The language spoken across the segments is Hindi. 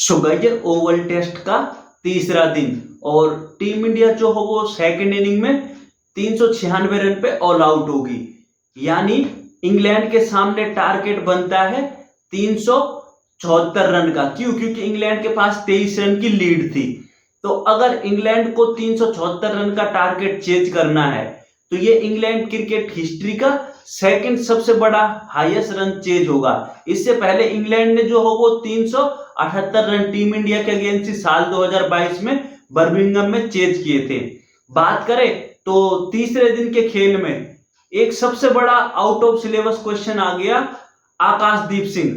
सो गाइस ओवल टेस्ट का तीसरा दिन और टीम इंडिया जो हो वो सेकंड इनिंग में 396 रन पे ऑल आउट होगी। यानी इंग्लैंड के सामने टारगेट बनता है 374 रन का। क्यों? क्योंकि इंग्लैंड के पास 23 रन की लीड थी। तो अगर इंग्लैंड को 374 रन का टारगेट चेज करना है तो ये इंग्लैंड क्रिकेट हिस्ट्री का सेकंड सबसे बड़ा हाईएस्ट रन चेज होगा। इससे पहले इंग्लैंड ने जो हो वो 378 रन टीम इंडिया के अगेंस्ट साल 2022 में बर्मिंघम में चेज किए थे। बात करें तो तीसरे दिन के खेल में एक सबसे बड़ा आउट ऑफ सिलेबस क्वेश्चन आ गया आकाशदीप सिंह।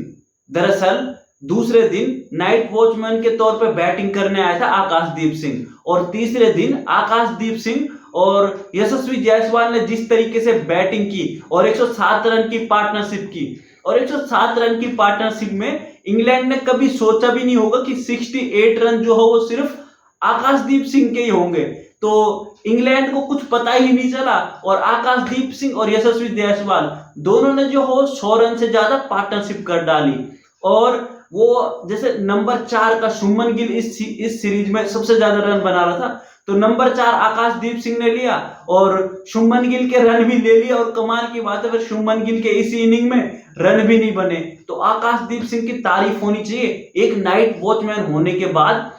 दरअसल दूसरे दिन नाइट वॉचमैन के तौर पे बैटिंग करने आया था आकाशदीप सिंह और तीसरे दिन आकाशदीप सिंह और यशस्वी जायसवाल ने जिस तरीके से बैटिंग की और 107 रन की पार्टनरशिप की और 107 रन की पार्टनरशिप में इंग्लैंड ने कभी सोचा भी नहीं होगा कि 68 रन जो हो वो सिर्फ आकाशदीप सिंह के ही होंगे। तो इंग्लैंड को कुछ पता ही नहीं चला और आकाशदीप सिंह और यशस्वी जायसवाल दोनों ने जो हो 100 रन से ज्यादा पार्टनरशिप कर डाली। और वो जैसे नंबर 4 का शुभमन गिल इस सीरीज में सबसे ज्यादा रन बना रहा था, तो नंबर 4 आकाशदीप सिंह ने लिया और शुभमन गिल के रन भी ले लिया। और कमाल की बात है फिर शुभमन गिल के इसी इनिंग में रन भी नहीं बने। तो आकाशदीप सिंह की तारीफ होनी चाहिए। एक नाइट वॉचमैन होने के बाद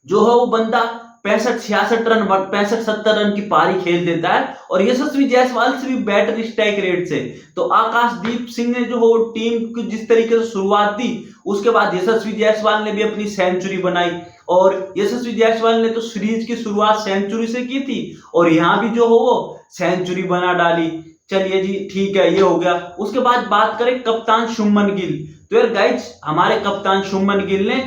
जो है वो बंदा 65-70 रन की पारी खेल देता है और यशस्वी जायसवाल से भी बेटर स्ट्राइक रेट से। तो आकाशदीप सिंह ने जो हो टीम की जिस तरीके से शुरुआत दी उसके बाद यशस्वी जायसवाल ने भी अपनी सेंचुरी बनाई और यशस्वी जायसवाल ने तो सीरीज की शुरुआत सेंचुरी से की थी और यहाँ भी जो हो वो सेंचुरी बना डाली। चलिए जी ठीक है, ये हो गया। उसके बाद बात करें कप्तान शुभमन गिल। तो यार गाइज हमारे कप्तान शुभमन गिल ने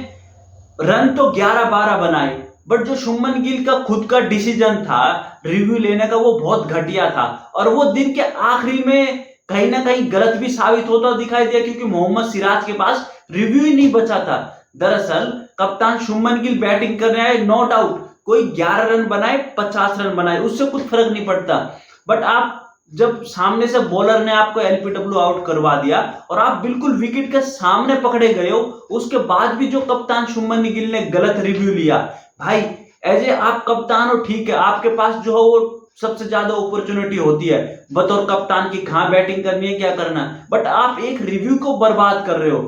रन तो 11-12 बनाए बट जो शुभमन गिल का खुद का डिसीजन था रिव्यू लेने का वो बहुत घटिया था और वो दिन के आखिरी में कहीं ना कहीं गलत भी साबित होता दिखाई दिया क्योंकि मोहम्मद सिराज के पास रिव्यू ही नहीं बचा था। दरअसल कप्तान शुभमन गिल बैटिंग करने आए, नो डाउट कोई 11 रन बनाए 50 रन बनाए उससे कुछ फर्क नहीं पड़ता। बट आप जब सामने से बॉलर ने आपको एलपीडब्ल्यू आउट करवा दिया और आप बिल्कुल विकेट के सामने पकड़े गए हो, उसके बाद भी जो कप्तान शुभमन गिल ने गलत रिव्यू लिया, भाई एज ए आप कप्तान हो ठीक है, आपके पास जो हो वो सबसे ज्यादा अपॉर्चुनिटी होती है बतौर कप्तान की कहां बैटिंग करनी है क्या करना है, बट आप एक रिव्यू को बर्बाद कर रहे हो।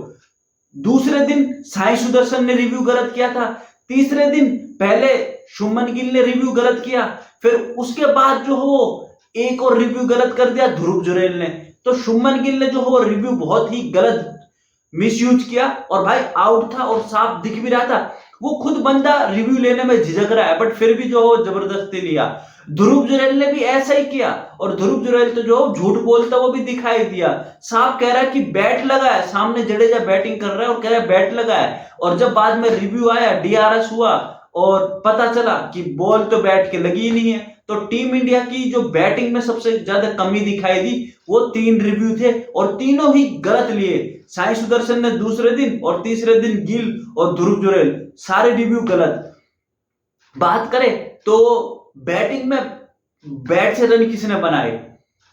दूसरे दिन साई सुदर्शन ने रिव्यू गलत किया था, तीसरे दिन पहले शुभमन गिल ने रिव्यू गलत किया, फिर उसके बाद जो हो एक और रिव्यू गलत कर दिया ध्रुव जुरैल ने। तो शुभमन गिल ने जो हो रिव्यू बहुत ही गलत मिसयूज किया और भाई आउट था और साफ दिख भी रहा था। वो खुद बंदा रिव्यू लेने में झिझक रहा है बट फिर भी जो हो जबरदस्ती लिया। ध्रुव जुरैल ने भी ऐसा ही किया और ध्रुव जुरैल तो जो झूठ बोलता वो भी दिखाई दिया, साफ कह रहा है कि बैट लगा है, सामने जडेजा बैटिंग कर रहा है और कह रहा है बैट लगा है। और जब बाद में रिव्यू आया डीआरएस हुआ और पता चला कि बॉल तो बैट के लगी ही नहीं है। तो टीम इंडिया की जो बैटिंग में सबसे ज्यादा कमी दिखाई दी वो 3 रिव्यू थे और तीनों ही गलत लिए। साई सुदर्शन ने दूसरे दिन और तीसरे दिन गिल और ध्रुव जुरैल सारे रिव्यू गलत। बात करें तो बैटिंग में बैट से रन किसने बनाए?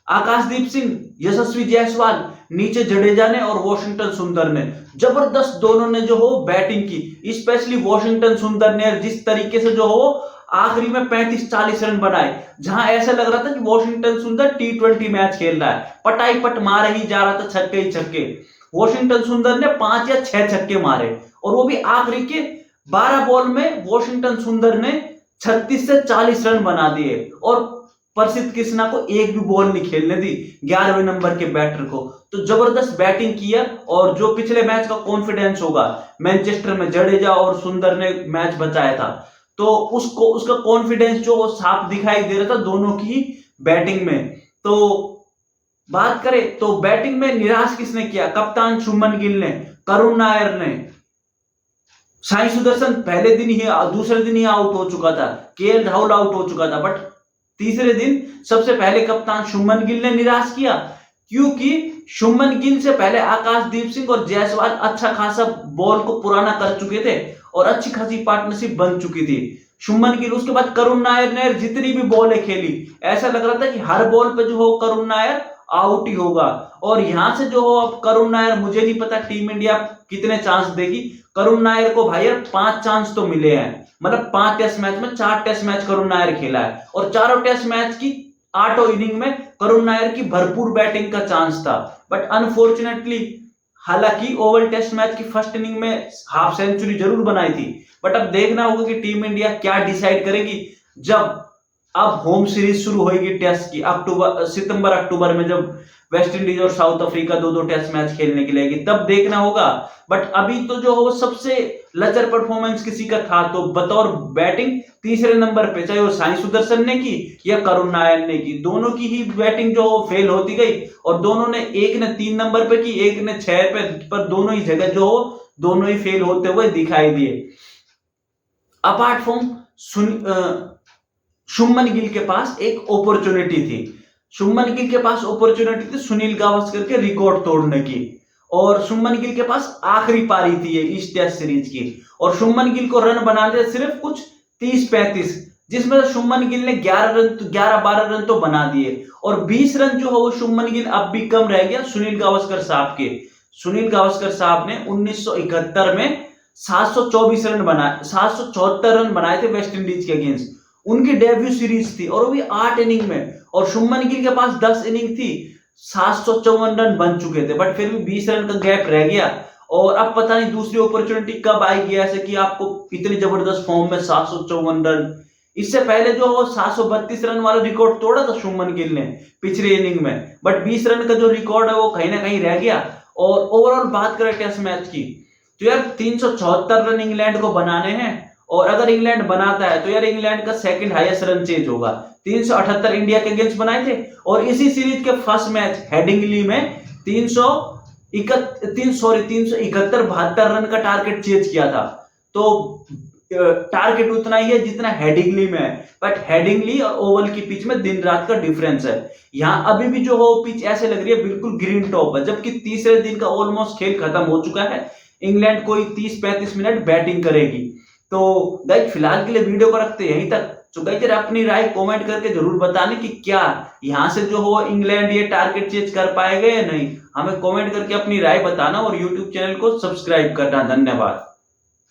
आकाशदीप सिंह, यशस्वी जायसवाल, नीचे जडेजा ने और वॉशिंगटन सुंदर ने। जबरदस्त दोनों ने जो हो बैटिंग की, स्पेशली वॉशिंगटन सुंदर ने जिस तरीके से जो हो आखिरी में 35-40 रन बनाए, जहां ऐसा लग रहा था कि वॉशिंगटन सुंदर T20 मैच खेल रहा है, पटाई पट मारे ही जा रहा था, छक्के ही छक्के। वॉशिंगटन सुंदर ने 5 या 6 छक्के मारे और वो भी आखिरी के 12 बॉल में वॉशिंगटन सुंदर ने 36 से 40 रन बना दिए और प्रसिद्ध कृष्णा को एक भी बॉल नहीं खेलने दी 11वें नंबर के बैटर को। तो जबरदस्त बैटिंग किया और जो पिछले मैच का कॉन्फिडेंस होगा मैनचेस्टर में जडेजा और सुंदर ने मैच बचाया था तो उसको उसका कॉन्फिडेंस जो वो साफ दिखाई दे रहा था दोनों की बैटिंग में। तो बात करें तो बैटिंग में निराश किसने किया? कप्तान शुभमन गिल ने, करुण नायर ने। साई सुदर्शन पहले दिन ही दूसरे दिन ही आउट हो चुका था, केएल राहुल आउट हो चुका था, बट तीसरे दिन सबसे पहले कप्तान शुभमन गिल ने निराश किया क्योंकि शुभमन गिल से पहले आकाशदीप सिंह और जायसवाल अच्छा खासा बॉल को पुराना कर चुके थे और अच्छी खासी पार्टनरशिप बन चुकी थी। शुभमन गिल, उसके बाद करुण नायर ने जितनी भी बॉलें खेली ऐसा लग रहा था कि हर बॉल पे जो हो करुण नायर आउट ही होगा। और यहां से जो हो अब करुण नायर, मुझे नहीं पता टीम इंडिया कितने चांस देगी, करुण नायर को भाई यार 5 चांस तो मिले हैं, मतलब 5 टेस्ट मैच में 4 टेस्ट मैच करुण नायर खेला है और चारों टेस्ट मैच की 8 इनिंग में करुण नायर की भरपूर बैटिंग का चांस था। बट अनफॉर्चुनेटली, हालांकि ओवल टेस्ट मैच की फर्स्ट इनिंग में हाफ सेंचुरी जरूर बनाई थी, बट अब देखना होगा कि टीम इंडिया क्या डिसाइड करेगी जब अब होम सीरीज शुरू होगी टेस्ट की सितंबर अक्टूबर में, जब वेस्ट इंडीज और साउथ अफ्रीका दो टेस्ट मैच खेलने के लिए, तब देखना होगा। बट अभी तो जो हो सबसे लचर परफॉर्मेंस किसी का था तो बतौर बैटिंग तीसरे नंबर पे, चाहे वो साई सुदर्शन ने की या करुण नायर ने की, दोनों की ही बैटिंग जो हो फेल होती गई और दोनों ने, एक ने 3 नंबर पे की, एक ने 6 पे, पर दोनों ही जगह जो हो दोनों ही फेल होते हुए दिखाई दिए। अपार्ट फ्रॉम शुभमन गिल के पास एक अपॉर्चुनिटी थी, शुभमन गिल के पास अपॉर्चुनिटी थी सुनील गावस्कर के रिकॉर्ड तोड़ने की, और शुभमन गिल के पास आखिरी पारी थी इस टेस्ट सीरीज की, और शुभमन गिल को रन बनाने सिर्फ कुछ 30-35, जिसमें शुभमन गिल ने 11-12 रन तो बना दिए, और 20 रन जो है वो शुभमन गिल अब भी कम रह गया सुनील गावस्कर साहब के। सुनील गावस्कर साहब ने 1971 में 724 रन बनाए, 774 रन बनाए थे वेस्ट इंडीज के अगेंस्ट, उनकी डेब्यू सीरीज थी और वो भी 8 इनिंग में, और शुभमन गिल के पास 10 इनिंग थी, 754 रन बन चुके थे, बट फिर भी 20 रन का गैप रह गया। और अब पता नहीं दूसरी अपॉर्चुनिटी कब आएगी ऐसे कि आपको इतनी जबरदस्त फॉर्म में 754 रन, इससे पहले जो वो 732 रन वाला रिकॉर्ड तोड़ा था शुभमन गिल ने पिछले इनिंग में, बट 20 रन का जो रिकॉर्ड है वो कहीं ना कहीं रह गया। और ओवरऑल बात करें टेस्ट मैच की, तो यार 374 रन इंग्लैंड को बनाने हैं, और अगर इंग्लैंड बनाता है तो यार इंग्लैंड का सेकंड हाईएस्ट रन चेज होगा। 378 इंडिया के अगेंस्ट बनाए थे, और इसी सीरीज के फर्स्ट मैच हेडिंगली में 371-72 रन का टारगेट चेज किया था, तो टारगेट उतना ही है जितना हेडिंगली में है, बट हेडिंगली और ओवल की पिच में दिन रात का डिफरेंस है। यहाँ अभी भी जो हो पिच ऐसे लग रही है बिल्कुल ग्रीन टॉप है, जबकि तीसरे दिन का ऑलमोस्ट खेल खत्म हो चुका है, इंग्लैंड कोई 30-35 मिनट बैटिंग करेगी। तो गाइस फिलहाल के लिए वीडियो को रखते हैं यहीं तक। तो गाइस अपनी राय कमेंट करके जरूर बताने कि क्या यहाँ से जो हो इंग्लैंड ये टारगेट चेज कर पाएगा या नहीं, हमें कमेंट करके अपनी राय बताना और यूट्यूब चैनल को सब्सक्राइब करना। धन्यवाद।